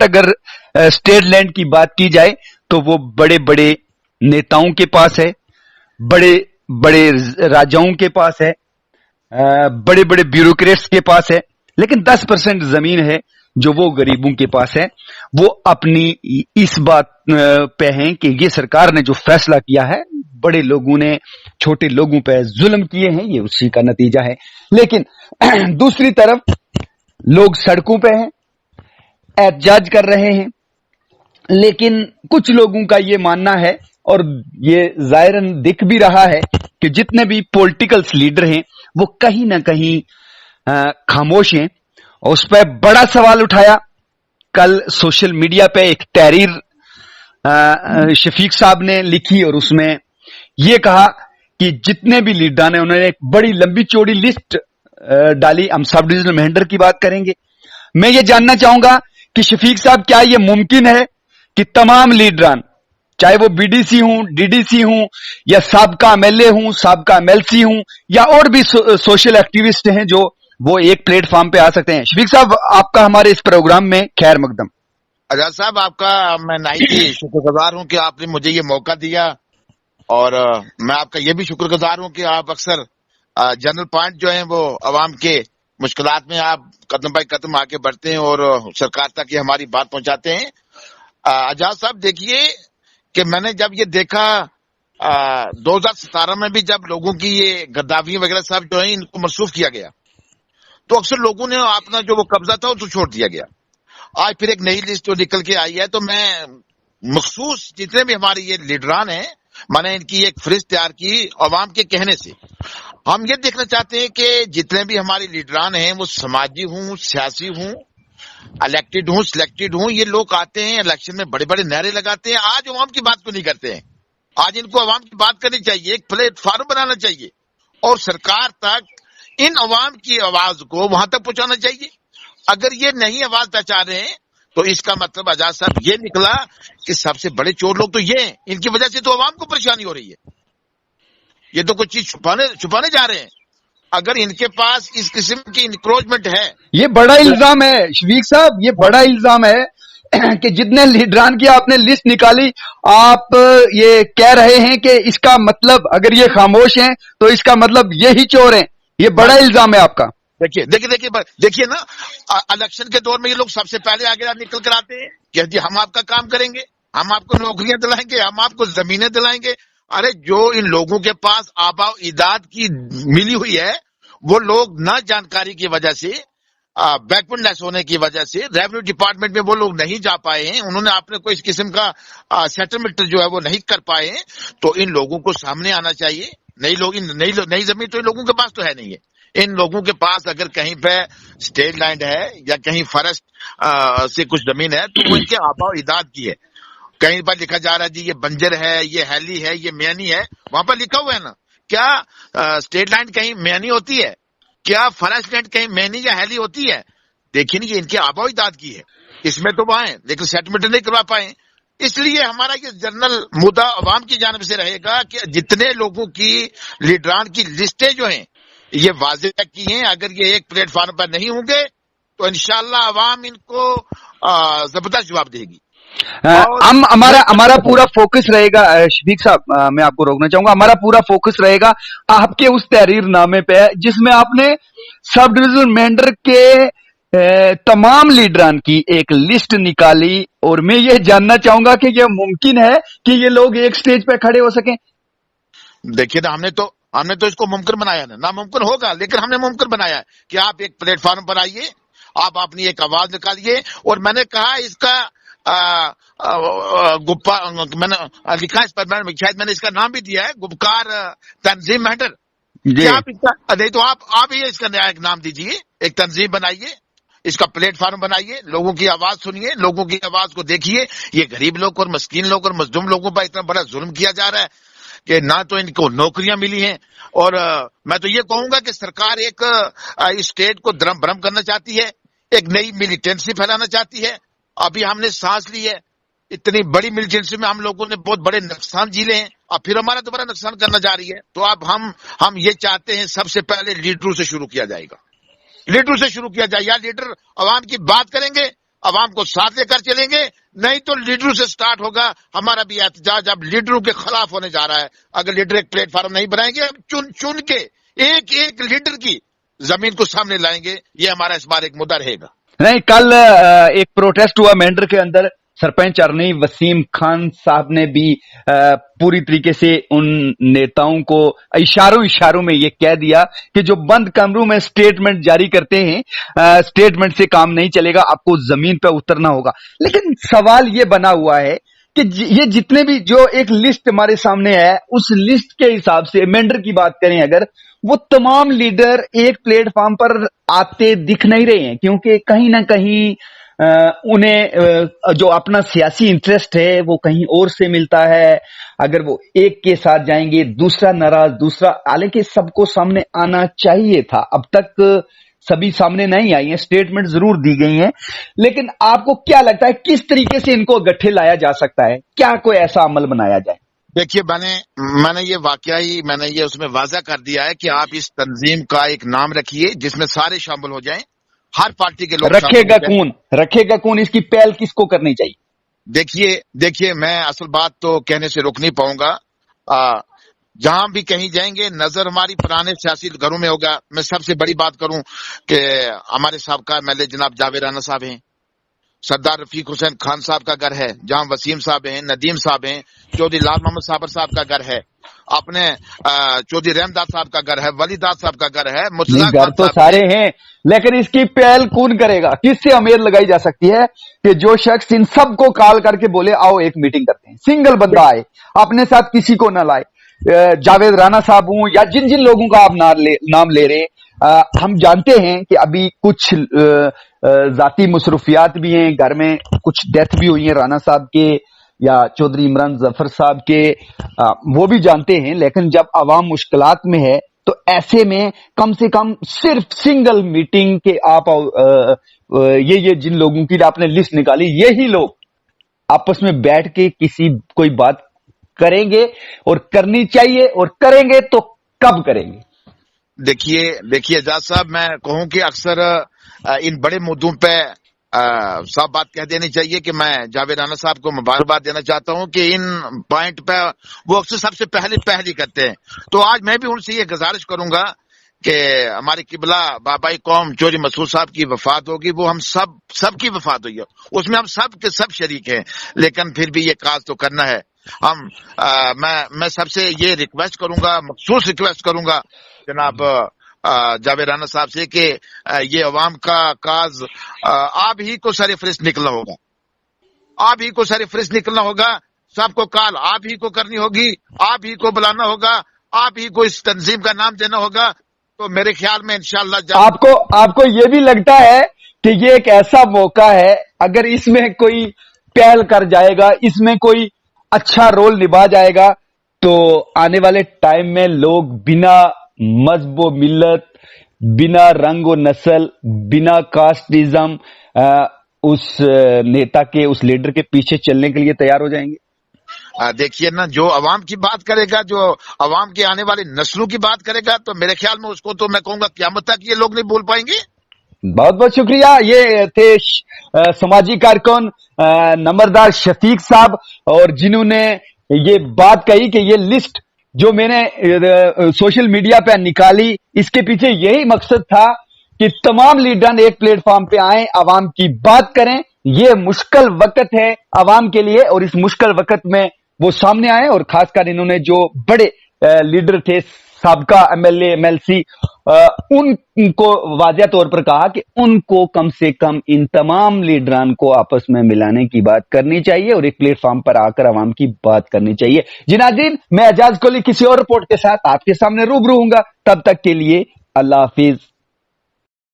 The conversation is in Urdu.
اگر اسٹیٹ لینڈ کی بات کی جائے تو وہ بڑے بڑے نیتاؤں کے پاس ہے، بڑے بڑے راجاؤں کے پاس ہے، بڑے بڑے بیوروکریٹس کے پاس ہے، لیکن 10% زمین ہے جو وہ غریبوں کے پاس ہے۔ وہ اپنی اس بات پہ ہیں کہ یہ سرکار نے جو فیصلہ کیا ہے، بڑے لوگوں نے چھوٹے لوگوں پہ ظلم کیے ہیں، یہ اسی کا نتیجہ ہے۔ لیکن دوسری طرف لوگ سڑکوں پہ ہیں، احتجاج کر رہے ہیں، لیکن کچھ لوگوں کا یہ ماننا ہے، اور یہ ظاہراً دکھ بھی رہا ہے، کہ جتنے بھی پولیٹیکل لیڈر ہیں وہ کہیں نہ کہیں خاموش ہیں، اور اس پہ بڑا سوال اٹھایا۔ کل سوشل میڈیا پہ ایک تحریر شفیق صاحب نے لکھی، اور اس میں یہ کہا کہ جتنے بھی لیڈران ہیں انہوں نے ایک بڑی لمبی چوڑی لسٹ ڈالی۔ ہم سب ڈویژنل مہنڈر کی بات کریں گے۔ میں یہ جاننا چاہوں گا کہ شفیق صاحب کیا یہ ممکن ہے کہ تمام لیڈران، چاہے وہ بی ڈی سی ہوں، ڈی ڈی سی ہوں، یا سابقہ ایم ایل اے ہوں، سابقہ ایم ایل سی ہوں، یا اور بھی سوشل ایکٹیوسٹ ہیں، جو وہ ایک پلیٹ فارم پہ آ سکتے ہیں؟ شفیق صاحب، آپ کا ہمارے اس پروگرام میں خیر مقدم۔ اجاز صاحب، آپ کا میں نہایت ہی شکر گزار ہوں کہ آپ نے مجھے یہ موقع دیا، اور میں آپ کا یہ بھی شکر گزار ہوں کہ آپ اکثر جنرل پوائنٹ جو ہیں وہ عوام کے مشکلات میں آپ قدم بائی قدم آگے بڑھتے ہیں اور سرکار تک یہ ہماری بات پہنچاتے ہیں۔ اجاز صاحب دیکھیے کہ میں نے جب یہ دیکھا 2017 میں بھی، جب لوگوں کی یہ گدافی وغیرہ سب جو ہیں ان کو منسوخ کیا گیا، تو اکثر لوگوں نے اپنا جو وہ قبضہ تھا اس کو چھوڑ دیا گیا۔ آج پھر ایک نئی لسٹ جو نکل کے آئی ہے، تو میں مخصوص جتنے بھی ہمارے یہ لیڈران ہیں، میں نے ان کی ایک فہرست تیار کی عوام کے کہنے سے۔ ہم یہ دیکھنا چاہتے ہیں کہ جتنے بھی ہمارے لیڈران ہیں وہ سماجی ہوں، سیاسی ہوں، الیکٹڈ ہوں، سلیکٹڈ ہوں، یہ لوگ آتے ہیں الیکشن میں بڑے بڑے نعرے لگاتے ہیں، آج عوام کی بات کو نہیں کرتے ہیں۔ آج ان کو عوام کی بات کرنی چاہیے، ایک پلیٹ فارم بنانا چاہیے، اور سرکار تک ان عوام کی آواز کو وہاں تک پہنچانا چاہیے۔ اگر یہ نہیں آواز پہنچا رہے ہیں تو اس کا مطلب اجاز صاحب یہ نکلا کہ سب سے بڑے چور لوگ تو یہ ہیں، ان کی وجہ سے تو عوام کو پریشانی ہو رہی ہے۔ یہ تو کچھ چیز چھپانے جا رہے ہیں۔ اگر ان کے پاس اس قسم کی انکروچمنٹ ہے، یہ بڑا الزام ہے شفیق صاحب، یہ بڑا الزام ہے کہ جتنے لیڈران کی آپ نے لسٹ نکالی، آپ یہ کہہ رہے ہیں کہ اس کا مطلب اگر یہ خاموش ہیں تو اس کا مطلب یہی چور ہیں۔ یہ بڑا الزام ہے آپ کا۔ دیکھیے نا، الیکشن کے دور میں یہ لوگ سب سے پہلے آگے نکل کر آتے ہیں کہ جی ہم آپ کا کام کریں گے، ہم آپ کو نوکریاں دلائیں گے، ہم آپ کو زمینیں دلائیں گے۔ ارے جو ان لوگوں کے پاس آبا و اجداد کی ملی ہوئی ہے، وہ لوگ نہ جانکاری کی وجہ سے، بیکورڈ لیس ہونے کی وجہ سے ریونیو ڈپارٹمنٹ میں وہ لوگ نہیں جا پائے ہیں، انہوں نے اپنے کو اس قسم کا سیٹلمنٹ جو ہے وہ نہیں کر پائے ہیں۔ تو ان لوگوں کو سامنے آنا چاہیے۔ نئی زمین تو ان لوگوں کے پاس تو ہے نہیں ہے۔ ان لوگوں کے پاس اگر کہیں پہ اسٹیٹ لینڈ ہے یا کہیں فارسٹ سے کچھ زمین ہے تو وہ ان کے آبا و اجداد کی ہے۔ کہیں پر لکھا جا رہا ہے جی یہ بنجر ہے، یہ ہیلی ہے، یہ میانی ہے، وہاں پر لکھا ہوا ہے نا۔ کیا اسٹیٹ لینڈ کہیں میانی ہوتی ہے؟ کیا فارسٹ لینڈ کہیں میانی یا ہیلی ہوتی ہے؟ دیکھیں یہ ان کے آبا و اجداد کی ہے، اس میں تو وہ ہیں لیکن سیٹلمنٹ نہیں کروا پائے۔ اس لیے ہمارا یہ جنرل مدعا عوام کی جانب سے رہے گا کہ جتنے لوگوں کی لیڈران کی لسٹیں جو ہیں یہ واضح کی ہیں، اگر یہ ایک پلیٹ فارم پر نہیں ہوں گے تو انشاءاللہ عوام ان کو زبردست جواب دے گی۔ ہمارا پورا فوکس رہے گا شفیق صاحب، میں آپ کو روکنا چاہوں گا، ہمارا پورا فوکس رہے گا آپ کے اس تحریر نامے پہ جس میں آپ نے سب ڈویژن مینڈر کے تمام لیڈران کی ایک لسٹ نکالی، اور میں یہ جاننا چاہوں گا کہ یہ ممکن ہے کہ یہ لوگ ایک سٹیج پہ کھڑے ہو سکیں؟ دیکھیے نا، ہم نے تو اس کو ممکن بنایا نا، ناممکن ہوگا لیکن ہم نے ممکن بنایا ہے کہ آپ ایک پلیٹ فارم پر آئیے، آپ اپنی ایک آواز نکالیے۔ اور میں نے کہا اس کا میں نے لکھا اس پر، شاید میں نے اس کا نام بھی دیا ہے، گپکار تنظیم مہنڈر۔ تو آپ ہی اس کا نیا ایک نام دیجیے، ایک تنظیم بنائیے، اس کا پلیٹ فارم بنائیے، لوگوں کی آواز سنیے، لوگوں کی آواز کو دیکھیے۔ یہ غریب لوگ اور مسکین لوگ اور مظلوم لوگوں پر اتنا بڑا ظلم کیا جا رہا ہے کہ نہ تو ان کو نوکریاں ملی ہیں، اور میں تو یہ کہوں گا کہ سرکار ایک اسٹیٹ کو درم برم کرنا چاہتی ہے، ایک نئی ملیٹنسی پھیلانا چاہتی ہے۔ ابھی ہم نے سانس لی ہے، اتنی بڑی ملیٹنسی میں ہم لوگوں نے بہت بڑے نقصان جھیلے ہیں، اب پھر ہمارا دوبارہ نقصان کرنا جا رہی ہے۔ تو اب ہم یہ چاہتے ہیں سب سے پہلے لیڈروں سے شروع کیا جائے گا، لیڈروں سے شروع کیا جائے، یا لیڈر عوام کی بات کریں گے، عوام کو ساتھ لے کر چلیں گے، نہیں تو لیڈروں سے سٹارٹ ہوگا ہمارا بھی احتجاج. اب لیڈروں کے خلاف ہونے جا رہا ہے. اگر لیڈر ایک پلیٹ فارم نہیں بنائیں گے، ہم چن کے ایک ایک لیڈر کی زمین کو سامنے لائیں گے. یہ ہمارا اس بار ایک مدعا رہے گا. نہیں، کل ایک پروٹیسٹ ہوا مینڈر کے اندر. سرپنچ ارنی وسیم خان صاحب نے بھی پوری طریقے سے ان نیتاؤں کو اشاروں میں یہ کہہ دیا کہ جو بند کمروں میں سٹیٹمنٹ جاری کرتے ہیں، سٹیٹمنٹ سے کام نہیں چلے گا، آپ کو زمین پہ اترنا ہوگا. لیکن سوال یہ بنا ہوا ہے کہ یہ جتنے بھی جو ایک لسٹ ہمارے سامنے ہے، اس لسٹ کے حساب سے مینڈر کی بات کریں اگر، وہ تمام لیڈر ایک پلیٹ فارم پر آتے دکھ نہیں رہے ہیں، کیونکہ کہیں نہ کہیں انہیں جو اپنا سیاسی انٹرسٹ ہے وہ کہیں اور سے ملتا ہے. اگر وہ ایک کے ساتھ جائیں گے، دوسرا ناراض، دوسرا، حالانکہ سب کو سامنے آنا چاہیے تھا. اب تک سبھی سامنے نہیں آئی ہیں، سٹیٹمنٹ ضرور دی گئی ہیں، لیکن آپ کو کیا لگتا ہے کس طریقے سے ان کو گٹھے لایا جا سکتا ہے؟ کیا کوئی ایسا عمل بنایا جائے؟ دیکھیے، میں نے یہ واقعی میں نے یہ اس میں واضح کر دیا ہے کہ آپ اس تنظیم کا ایک نام رکھیے جس میں سارے شامل ہو جائیں، ہر پارٹی کے لوگ رکھے گا کون؟ اس کی پہل کس کو کرنی چاہیے؟ دیکھیے میں اصل بات تو کہنے سے روک نہیں پاؤں گا. جہاں بھی کہیں جائیں گے نظر ہماری پرانے سیاسی گھروں میں ہوگا. میں سب سے بڑی بات کروں کہ ہمارے سابقہ MLA جناب جاوید رانا صاحب ہیں، سردار رفیق حسین خان صاحب کا گھر ہے، جہاں وسیم صاحب ہیں، ندیم صاحب ہیں، چودھری لال محمد صابر صاحب کا گھر ہے، اپنے چودھری رحم داد صاحب کا گھر ہے، ولی داد صاحب کا گھر ہے، گھر تو سارے ہیں، لیکن اس کی پہل کون کرے گا؟ کس سے امید لگائی جا سکتی ہے کہ جو شخص ان سب کو کال کر کے بولے آؤ ایک میٹنگ کرتے ہیں، سنگل بندہ آئے، اپنے ساتھ کسی کو نہ لائے؟ جاوید رانا صاحب ہوں یا جن لوگوں کا آپ نام لے رہے، ہم جانتے ہیں کہ ابھی کچھ ذاتی مصروفیات بھی ہیں، گھر میں کچھ ڈیتھ بھی ہوئی ہیں رانا صاحب کے یا چودھری عمران ظفر صاحب کے، وہ بھی جانتے ہیں. لیکن جب عوام مشکلات میں ہے تو ایسے میں کم سے کم صرف سنگل میٹنگ کے آپ یہ جن لوگوں کی آپ نے لسٹ نکالی، یہی لوگ آپس میں بیٹھ کے کوئی بات کریں گے، اور کرنی چاہیے، اور کریں گے تو کب کریں گے؟ دیکھیے اعجاز صاحب، میں کہوں کہ اکثر ان بڑے مدعوں پہ صاحب بات کہہ دینی چاہیے کہ میں جاوید رانا صاحب کو مبارکباد دینا چاہتا ہوں کہ ان پوائنٹ پہ وہ اکثر سب سے پہلی کرتے ہیں. تو آج میں بھی ان سے یہ گزارش کروں گا کہ ہماری قبلہ بابائی قوم چودھری مسعود صاحب کی وفات ہوگی، وہ ہم سب کی وفات ہوئی ہے، اس میں ہم سب کے سب شریک ہیں، لیکن پھر بھی یہ کاج تو کرنا ہے. میں سب سے یہ ریکویسٹ کروں گا، مخصوص ریکویسٹ کروں گا جناب جاوید رانا صاحب سے کہ یہ عوام کا کاز آپ ہی کو سر فہرست نکلنا ہوگا، آپ ہی کو سر فہرست نکلنا ہوگا، سب کو کال آپ ہی کو کرنی ہوگی، آپ ہی کو بلانا ہوگا، آپ ہی کو اس تنظیم کا نام دینا ہوگا. تو میرے خیال میں انشاءاللہ آپ کو یہ بھی لگتا ہے کہ یہ ایک ایسا موقع ہے، اگر اس میں کوئی پہل کر جائے گا، اس میں کوئی اچھا رول نبھا جائے گا، تو آنے والے ٹائم میں لوگ بنا مذہب و ملت، بنا رنگ و نسل، بنا کاسٹزم اس نیتا کے، اس لیڈر کے پیچھے چلنے کے لیے تیار ہو جائیں گے؟ دیکھیے نا، جو عوام کی بات کرے گا، جو عوام کے آنے والی نسلوں کی بات کرے گا، تو میرے خیال میں اس کو تو میں کہوں گا قیامت تک یہ لوگ نہیں بھول پائیں گے. بہت بہت شکریہ. یہ تھے سماجی کارکن نمبردار شفیق صاحب، اور جنہوں نے یہ بات کہی کہ یہ لسٹ جو میں نے سوشل میڈیا پہ نکالی، اس کے پیچھے یہی مقصد تھا کہ تمام لیڈران ایک پلیٹ فارم پہ آئیں، عوام کی بات کریں. یہ مشکل وقت ہے عوام کے لیے، اور اس مشکل وقت میں وہ سامنے آئے، اور خاص کر انہوں نے جو بڑے لیڈر تھے، سابقہ MLA MLC، ان کو واضح طور پر کہا کہ ان کو کم سے کم ان تمام لیڈران کو آپس میں ملانے کی بات کرنی چاہیے، اور ایک پلیٹ فارم پر آ کر عوام کی بات کرنی چاہیے. جی ناظرین، میں اعجاز کوہلی کسی اور رپورٹ کے ساتھ آپ کے سامنے روبرو ہوں گا. تب تک کے لیے اللہ حافظ.